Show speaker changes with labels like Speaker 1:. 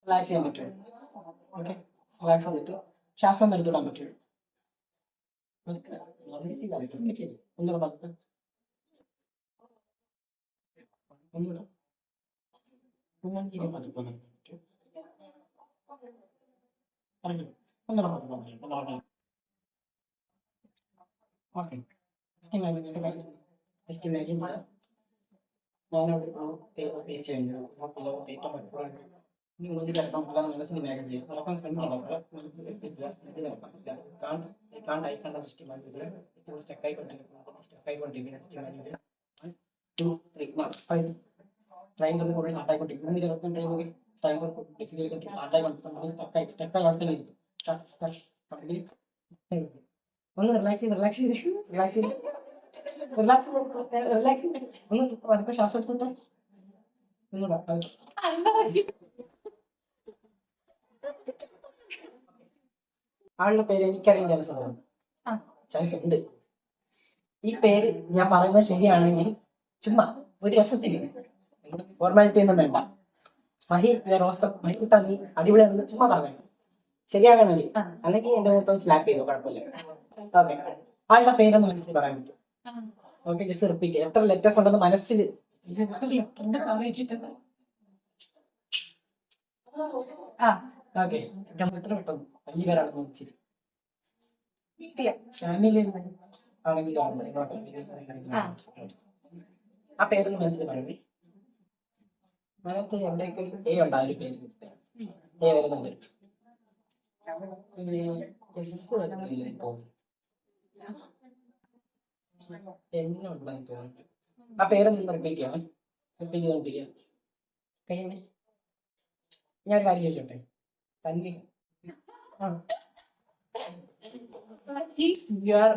Speaker 1: Relax ചെയ്യാൻ പറ്റും. Okay, relax ചെയ്തിട്ട് ശ്വാസം ഒന്ന് എടുത്തുവിടാൻ പറ്റും. ഒന്നുകൂടെ പതുക്കെ ഒന്നുകൂടെ പതുക്കെ പറ്റും. ഒന്നുകൂടെ പതുക്കെ. Okay, just imagine just imagine ഞാനവിടെ ടേസ്റ്റ് ചെയ്യുന്നത് ഏറ്റവും പറ്റും. ഇനി മുന്നിൽ കിടക്കാൻ പറ്റില്ല മനസ്സിൽ ഇമാജിൻ ചെയ്യും. നടക്കാൻ ശ്രമിക്കണം. ട്രെയിൻ കൂടുതൽ ഹാർട്ടായിക്കൊണ്ടിരിക്കും. മുന്നിൽ കിടക്കാൻ ട്രെയിൻ ഒന്ന് റിലാക്സ് ചെയ്ത് റിലാക്സ് ചെയ്ത് റിലാക്സ് ചെയ്ത് റിലാക്സ് റിലാക്സ് ചെയ്ത് ഒന്ന് പതുക്കെ ശ്വാസം എടുത്തിട്ട് ഒന്നുകൂടെ ആളുടെ പേര് എനിക്കറിയാൻ ചാൻസ് ഉണ്ട്. ഈ പേര് ഞാൻ പറയുന്നത് ശരിയാണെങ്കിൽ ചുമ്മാ ഒരു രസത്തിന് ഫോർമാലിറ്റി ഒന്നും വേണ്ട. മഹി റോസം മഹിക്കുട്ട നീ അടിപൊളിയാണെന്ന് ചുമ്മാ പറഞ്ഞു ശരിയാകണമെങ്കിൽ, അല്ലെങ്കിൽ എന്റെ മുഖത്ത് സ്ലാപ്പ് ചെയ്തു കുഴപ്പമില്ല. ഓക്കെ, ആളുടെ പേരൊന്ന് മനസ്സിൽ പറയാൻ പറ്റും. Okay, just repeat. എത്ര ലെറ്റേഴ്സ് ഉണ്ടെന്ന് മനസ്സിൽ ഓക്കെ. എത്ര പെട്ടെന്ന് വലിയ പേരാണെന്ന് വെച്ചിട്ട് ഫാമിലി ആണെങ്കിൽ ആ പേരൊന്ന് മനസ്സിൽ പറയണേ. അതിനകത്ത് എവിടെയൊക്കെ ഒരു എ ഉണ്ട്. ആ ഒരു പേര് എ വരുന്നുണ്ട്. എന്നുണ്ടെന്ന് തോന്നുന്നു. ആ പേരൊന്നും റിപ്പീറ്റ് ചെയ്യാം. റിപ്പീറ്റ് ചെയ്തോണ്ടിരിക്കുക. കഴിയുന്നേ ഞാൻ കാര്യം ചോദിച്ചോട്ടെ. Tanvi You are